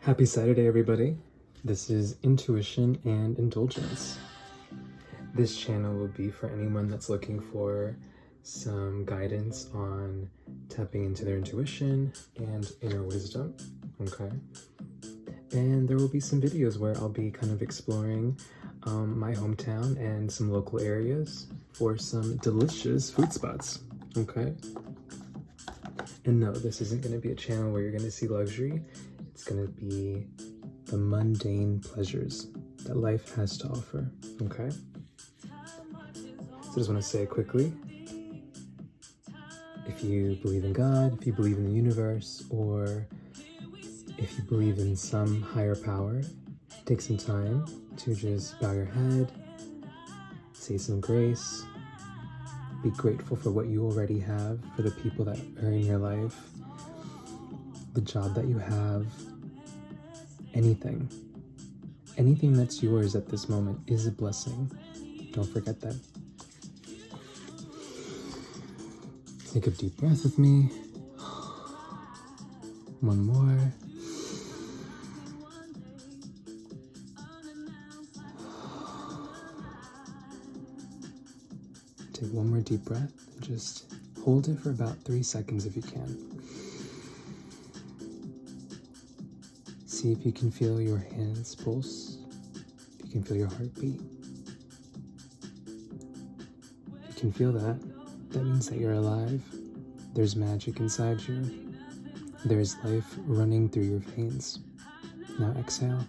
Happy Saturday, everybody. This is Intuition and Indulgence. This channel will be for anyone that's looking for some guidance on tapping into their intuition and inner wisdom, okay? And there will be some videos where I'll be kind of exploring my hometown and some local areas for some delicious food spots, okay? And no, this isn't going to be a channel where you're going to see luxury. It's going to be the mundane pleasures that life has to offer, okay? So I just want to say quickly, if you believe in God, if you believe in the universe, or if you believe in some higher power, take some time to just bow your head, say some grace, be grateful for what you already have, for the people that are in your life, the job that you have, anything that's yours at this moment is a blessing. Don't forget that. Take a deep breath with me. One more. Take one more deep breath and just hold it for about 3 seconds if you can. See if you can feel your hands pulse, if you can feel your heartbeat. If you can feel that, that means that you're alive. There's magic inside you. There's life running through your veins. Now exhale.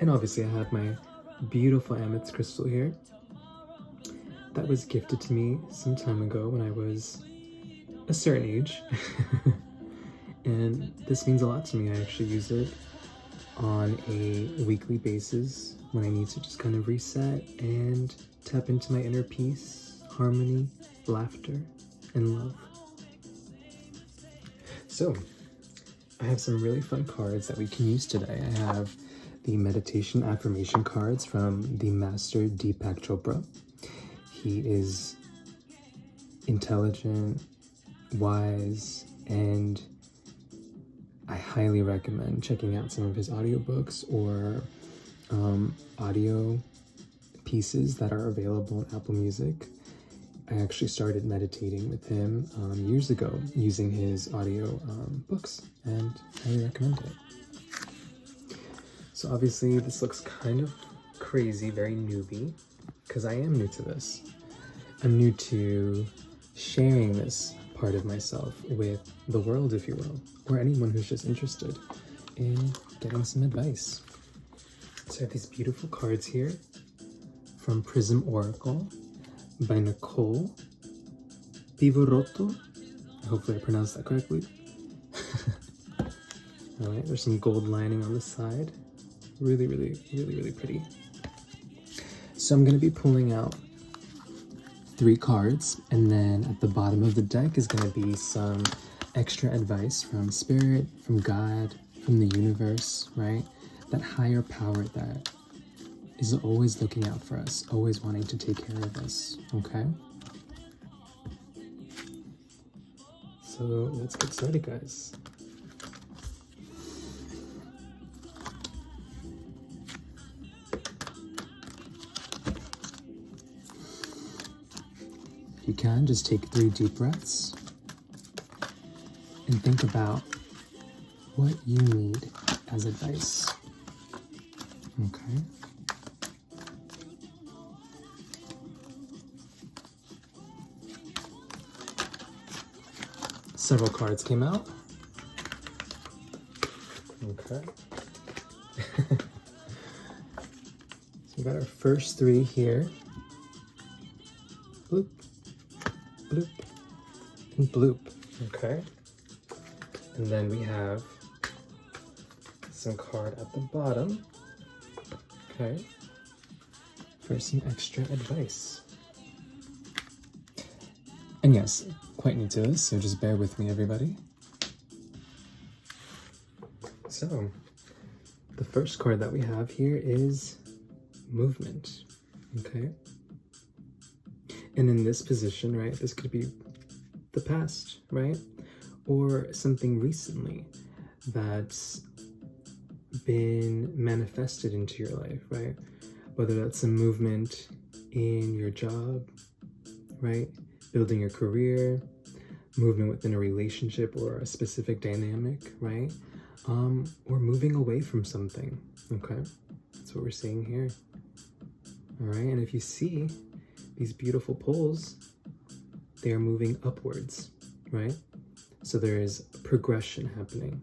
And obviously I have my beautiful amethyst crystal here. That was gifted to me some time ago when I was a certain age. And this means a lot to me. I actually use it on a weekly basis when I need to just kind of reset and tap into my inner peace, harmony, laughter, and love. So, I have some really fun cards that we can use today. I have the meditation affirmation cards from the master Deepak Chopra. He is intelligent, wise, and I highly recommend checking out some of his audiobooks or audio pieces that are available on Apple Music. I actually started meditating with him years ago using his audio books, and I recommend it. So obviously this looks kind of crazy, very newbie, because I am new to this. I'm new to sharing this part of myself with the world, if you will, or anyone who's just interested in getting some advice. So I have these beautiful cards here from Prism Oracle by Nicole Pivorotto. Hopefully I pronounced that correctly. All right, there's some gold lining on the side. Really, really, really, really pretty. So I'm going to be pulling out 3 cards, and then at the bottom of the deck is going to be some extra advice from Spirit, from God, from the universe, right? That higher power that is always looking out for us, always wanting to take care of us, okay? So let's get started, guys. If you can, just take 3 deep breaths and think about what you need as advice. Okay. Several cards came out. Okay. So we got our first 3 here. Bloop, bloop, and bloop. Okay. And then we have some card at the bottom. Okay. For some extra advice. And yes, quite new to this, so just bear with me, everybody. So, the first card that we have here is movement, okay? And in this position, right, this could be the past, right? Or something recently that's been manifested into your life, right? Whether that's a movement in your job, right? Building your career, movement within a relationship or a specific dynamic, right? Or moving away from something, okay? That's what we're seeing here. All right, and if you see these beautiful poles, they are moving upwards, right? So there is progression happening,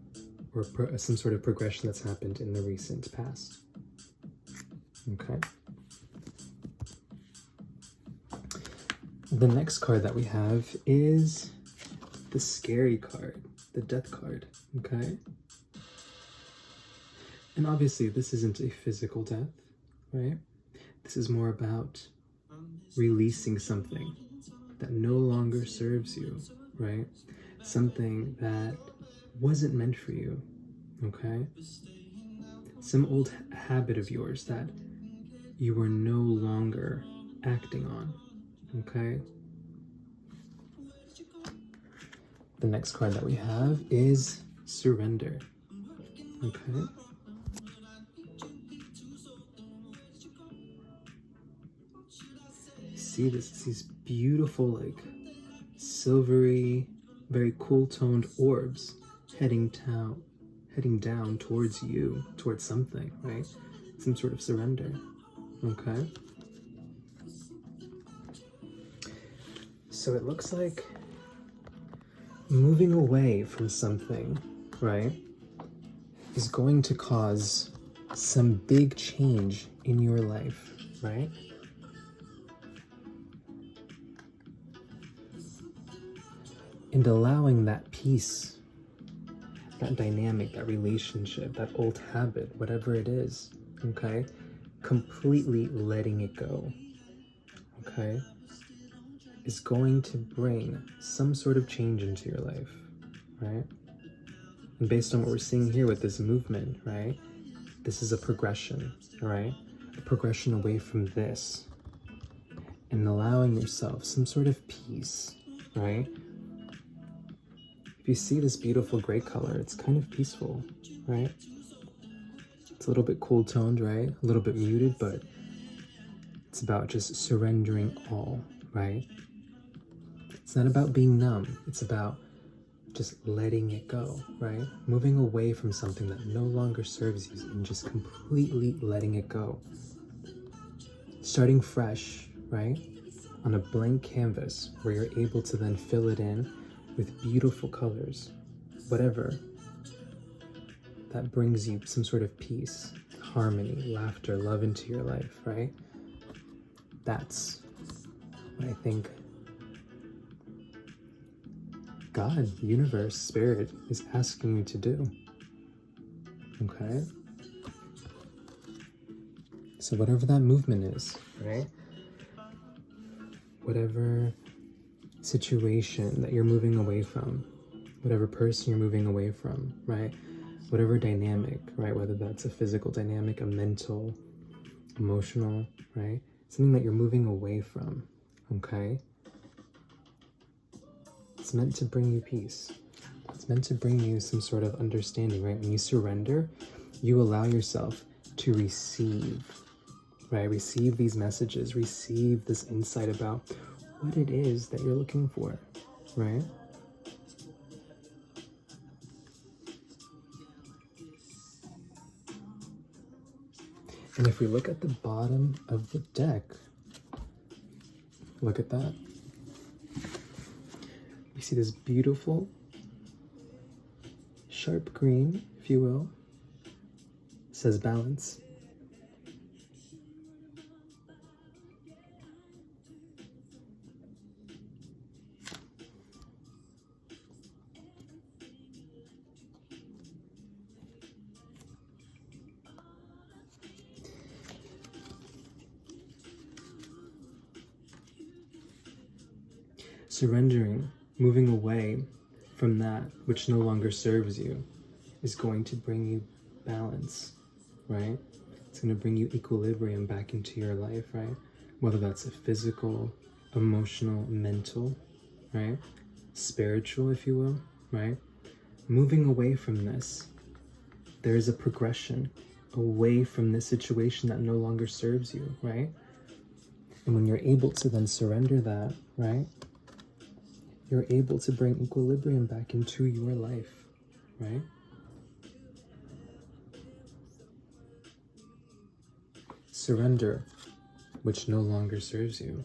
or some sort of progression that's happened in the recent past. Okay. The next card that we have is the scary card, the death card, okay? And obviously this isn't a physical death, right? This is more about releasing something that no longer serves you, right? Something that wasn't meant for you, okay? Some old habit of yours that you were no longer acting on, okay? The next card that we have is surrender, okay? See this, it's these beautiful, like, silvery, very cool toned orbs heading down towards you, towards something, right? Some sort of surrender, okay? So it looks like moving away from something, right, is going to cause some big change in your life, right? And allowing that peace, that dynamic, that relationship, that old habit, whatever it is, okay? Completely letting it go, okay? Is going to bring some sort of change into your life, right? And based on what we're seeing here with this movement, right? This is a progression, right? A progression away from this and allowing yourself some sort of peace, right? If you see this beautiful gray color, it's kind of peaceful, right? It's a little bit cool toned, right? A little bit muted, but it's about just surrendering all, right? It's not about being numb. It's about just letting it go, right? Moving away from something that no longer serves you and just completely letting it go. Starting fresh, right? On a blank canvas where you're able to then fill it in with beautiful colors, whatever that brings you some sort of peace, harmony, laughter, love into your life, right? That's what I think God, universe, spirit is asking you to do, okay? So whatever that movement is, right? Whatever situation that you're moving away from, whatever person you're moving away from, right? Whatever dynamic, right? Whether that's a physical dynamic, a mental, emotional, right? Something that you're moving away from, okay? It's meant to bring you peace. It's meant to bring you some sort of understanding, right? When you surrender, you allow yourself to receive, right? Receive these messages, receive this insight about what it is that you're looking for, right? And if we look at the bottom of the deck, look at that. We see this beautiful, sharp green, if you will. It says balance. Surrendering, moving away from that which no longer serves you is going to bring you balance, right? It's going to bring you equilibrium back into your life, right? Whether that's a physical, emotional, mental, right? spiritual, if you will, right? Moving away from this, there is a progression away from this situation that no longer serves you, right? And when you're able to then surrender that, right, you're able to bring equilibrium back into your life, right? Surrender which no longer serves you.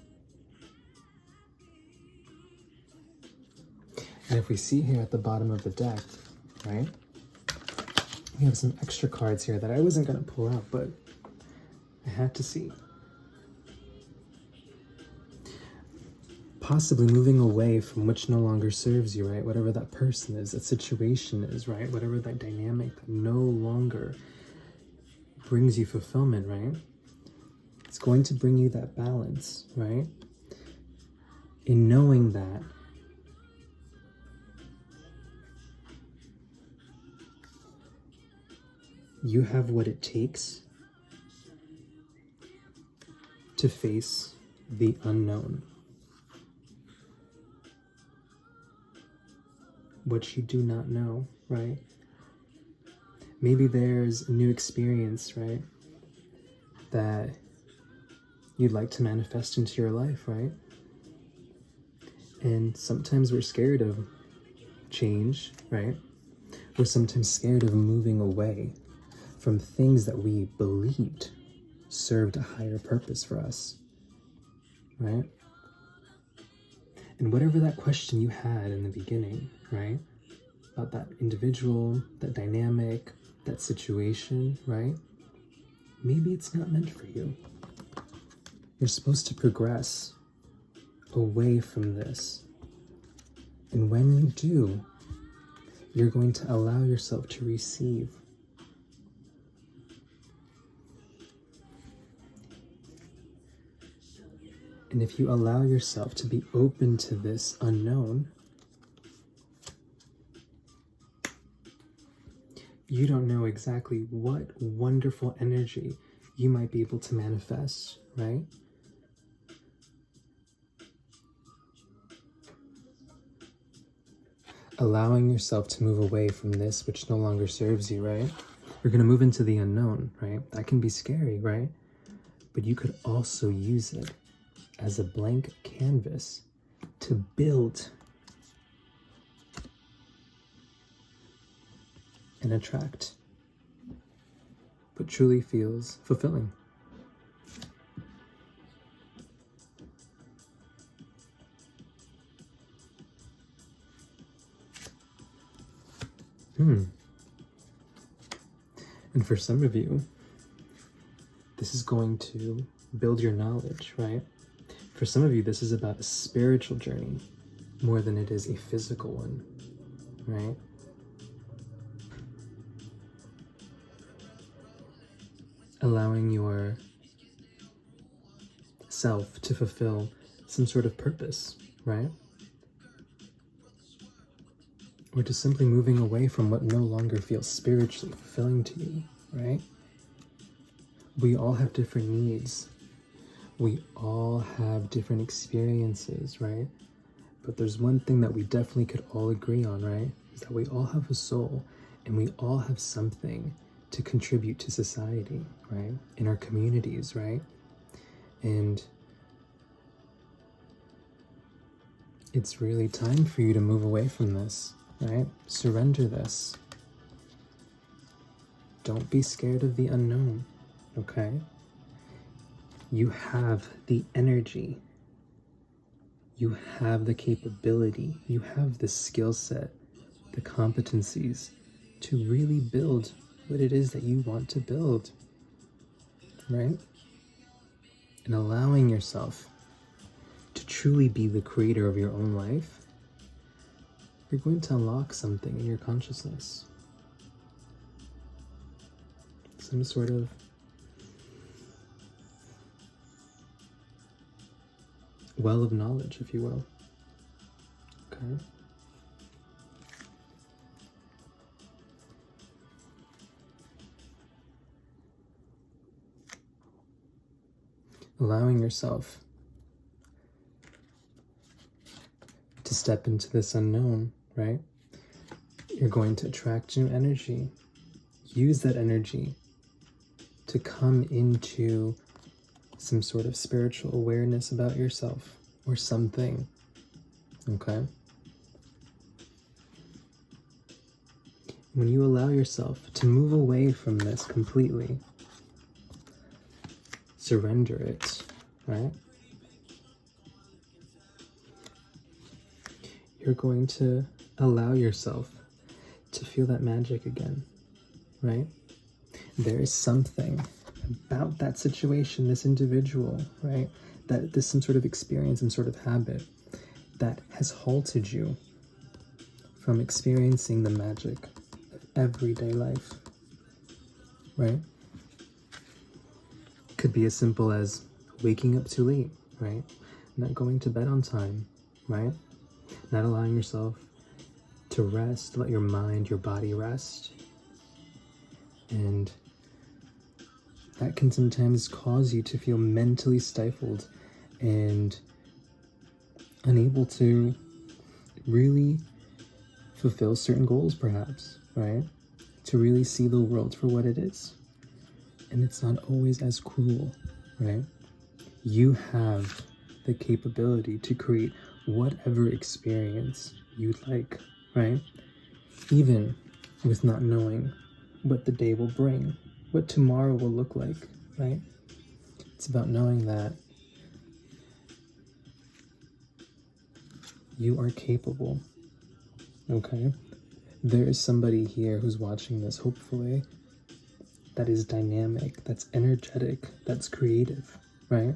And if we see here at the bottom of the deck, right, we have some extra cards here that I wasn't going to pull out, but I had to see. Possibly moving away from which no longer serves you, right? Whatever that person is, that situation is, right? Whatever that dynamic that no longer brings you fulfillment, right? It's going to bring you that balance, right? In knowing that you have what it takes to face the unknown. What you do not know, right? Maybe there's a new experience, right, that you'd like to manifest into your life, right? And sometimes we're scared of change, right? We're sometimes scared of moving away from things that we believed served a higher purpose for us, right? And whatever that question you had in the beginning, right, about that individual, that dynamic, that situation, right, maybe it's not meant for you. You're supposed to progress away from this. And when you do, you're going to allow yourself to receive. And if you allow yourself to be open to this unknown, you don't know exactly what wonderful energy you might be able to manifest, right? Allowing yourself to move away from this which no longer serves you, right? You're going to move into the unknown, right? That can be scary, right? But you could also use it as a blank canvas to build and attract what truly feels fulfilling. And for some of you, this is going to build your knowledge, right? For some of you, this is about a spiritual journey more than it is a physical one, right? Allowing your self to fulfill some sort of purpose, right? Or just simply moving away from what no longer feels spiritually fulfilling to you, right? We all have different needs. We all have different experiences, right? But there's one thing that we definitely could all agree on, right? Is that we all have a soul and we all have something to contribute to society, right? In our communities, right? And it's really time for you to move away from this, right? Surrender this. Don't be scared of the unknown, okay? You have the energy. You have the capability. You have the skill set, the competencies to really build what it is that you want to build, right? And allowing yourself to truly be the creator of your own life, you're going to unlock something in your consciousness. Some sort of well of knowledge, if you will. Okay? Allowing yourself to step into this unknown, right? You're going to attract new energy. Use that energy to come into some sort of spiritual awareness about yourself or something, okay? When you allow yourself to move away from this completely, surrender it, right? You're going to allow yourself to feel that magic again, right? There is something about that situation, this individual, right? That there's some sort of experience, some sort of habit that has halted you from experiencing the magic of everyday life, right? Could be as simple as waking up too late, right? Not going to bed on time, right? Not allowing yourself to rest, let your mind, your body rest. And that can sometimes cause you to feel mentally stifled and unable to really fulfill certain goals, perhaps, right? To really see the world for what it is. And it's not always as cruel, right? You have the capability to create whatever experience you'd like, right? Even with not knowing what the day will bring, what tomorrow will look like, right? It's about knowing that you are capable, okay? There is somebody here who's watching this, hopefully, that is dynamic, that's energetic, that's creative, right?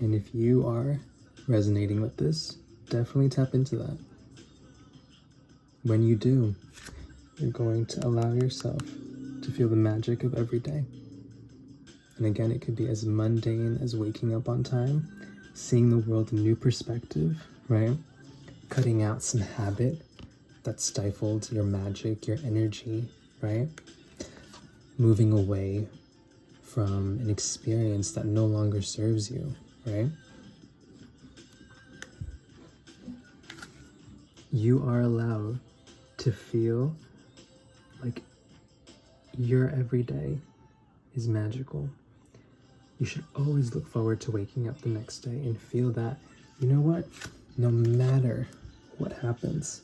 And if you are resonating with this, definitely tap into that. When you do, you're going to allow yourself to feel the magic of every day. And again, it could be as mundane as waking up on time, seeing the world in a new perspective, right? Cutting out some habit that stifled your magic, your energy, right? Moving away from an experience that no longer serves you, right? You are allowed to feel like your everyday is magical. You should always look forward to waking up the next day and feel that, you know what, no matter what happens,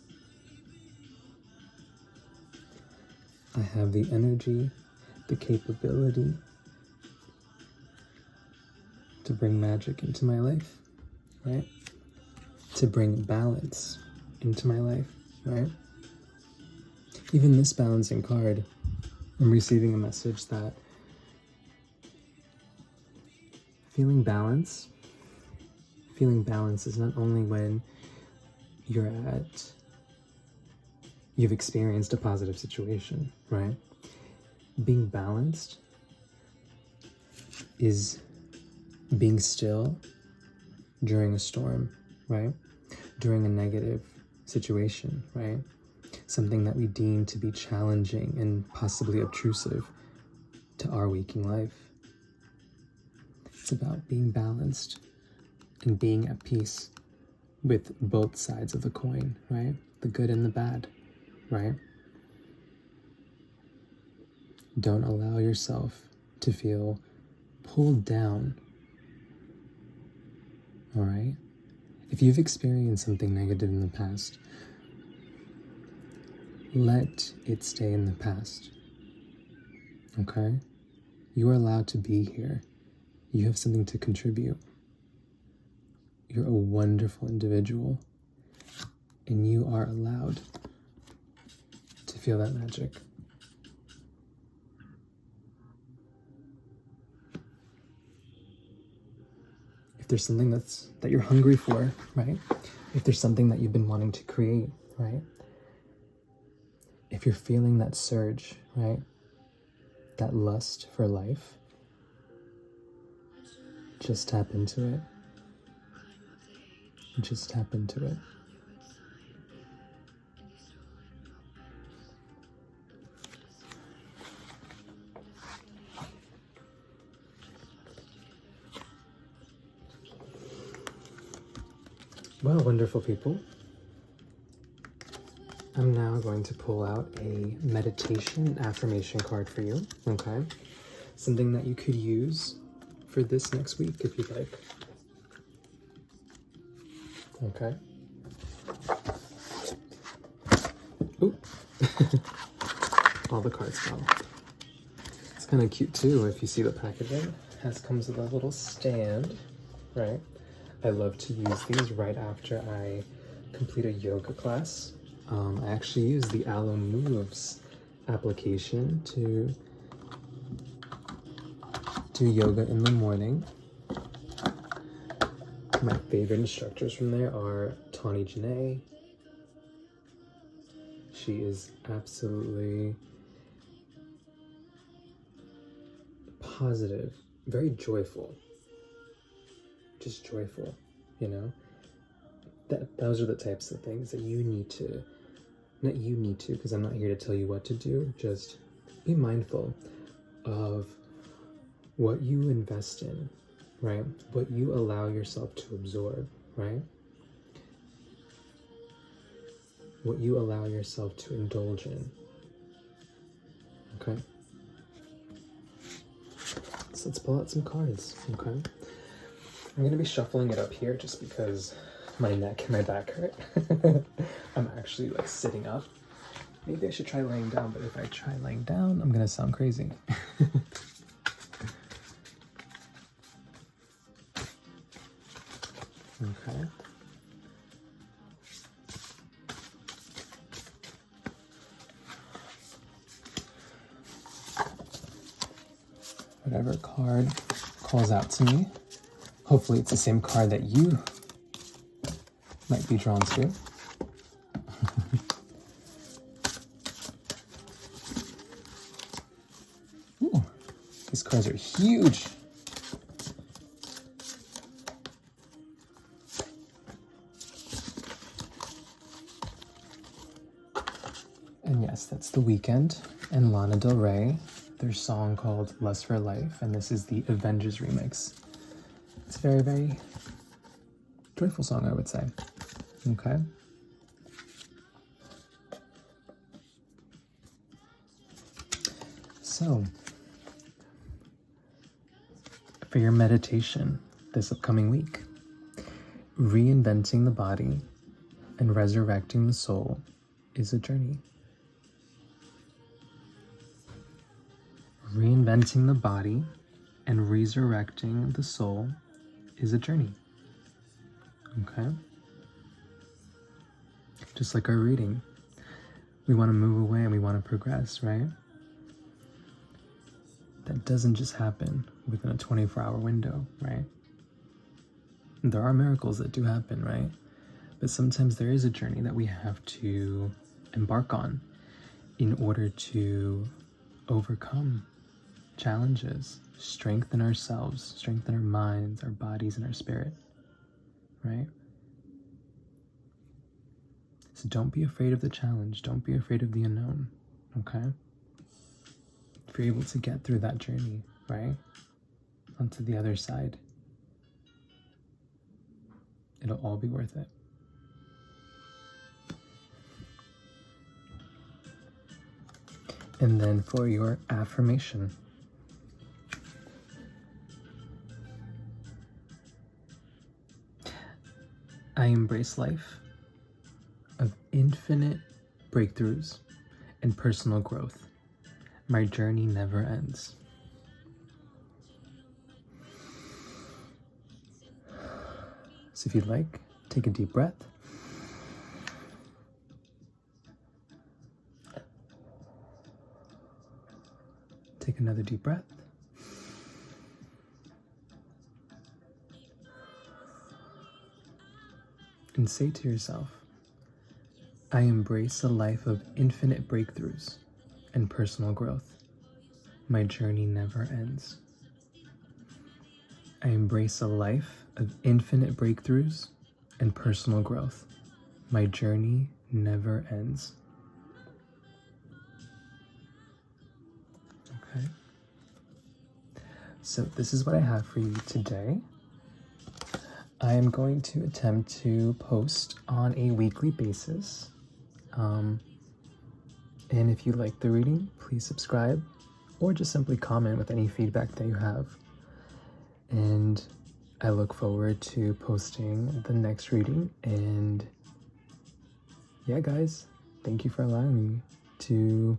I have the energy, the capability to bring magic into my life, right? To bring balance into my life, right? Even this balancing card, I'm receiving a message that feeling balance is not only when you've experienced a positive situation, right? Being balanced is being still during a storm, right? During a negative situation, right? Something that we deem to be challenging and possibly obtrusive to our waking life. It's about being balanced and being at peace with both sides of the coin, right? The good and the bad, right? Don't allow yourself to feel pulled down, all right? If you've experienced something negative in the past, let it stay in the past, okay? You are allowed to be here. You have something to contribute. You're a wonderful individual, and you are allowed to feel that magic. If there's something that you're hungry for, right? If there's something that you've been wanting to create, right? If you're feeling that surge, right? That lust for life, just tap into it. Just tap into it. Well, wonderful people, I'm now going to pull out a meditation affirmation card for you, okay? Something that you could use for this next week if you'd like. Okay. Ooh. All the cards fell. It's kind of cute too if you see the packaging. Comes with a little stand, right? I love to use these right after I complete a yoga class. I actually use the Alo Moves application to do yoga in the morning. My favorite instructors from there are Tawny Janae. She is absolutely positive, very joyful, just joyful, you know? Those are the types of things that you need to, not you need to, because I'm not here to tell you what to do, just be mindful of what you invest in, right? What you allow yourself to absorb, right? What you allow yourself to indulge in, okay? So let's pull out some cards, okay? I'm gonna be shuffling it up here just because my neck and my back hurt. I'm actually like sitting up. Maybe I should try laying down, but if I try laying down, I'm gonna sound crazy. Okay. Whatever card calls out to me. Hopefully it's the same card that you might be drawn to. Ooh, these cards are huge. And yes, that's The Weeknd and Lana Del Rey. Their song called Lust for Life, and this is the Avengers remix. It's a very, very joyful song, I would say. Okay. So, for your meditation this upcoming week, reinventing the body and resurrecting the soul is a journey. Reinventing the body and resurrecting the soul is a journey. Okay? Just like our reading, we want to move away and we want to progress, right? That doesn't just happen within a 24-hour window, right? There are miracles that do happen, right? But sometimes there is a journey that we have to embark on in order to overcome challenges, strengthen ourselves, strengthen our minds, our bodies, and our spirit, right? So don't be afraid of the challenge. Don't be afraid of the unknown, okay? If you're able to get through that journey, right, onto the other side, it'll all be worth it. And then for your affirmation, I embrace life of infinite breakthroughs and personal growth. My journey never ends. So if you'd like, take a deep breath. Take another deep breath. And say to yourself, I embrace a life of infinite breakthroughs and personal growth. My journey never ends. I embrace a life of infinite breakthroughs and personal growth. My journey never ends. Okay. So this is what I have for you today. I am going to attempt to post on a weekly basis. And if you like the reading, please subscribe or just simply comment with any feedback that you have. And I look forward to posting the next reading. And yeah, guys, thank you for allowing me to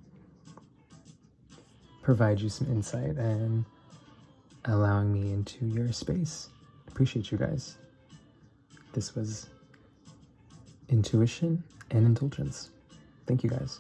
provide you some insight and allowing me into your space. Appreciate you guys. This was Intuition and Indulgence. Thank you, guys.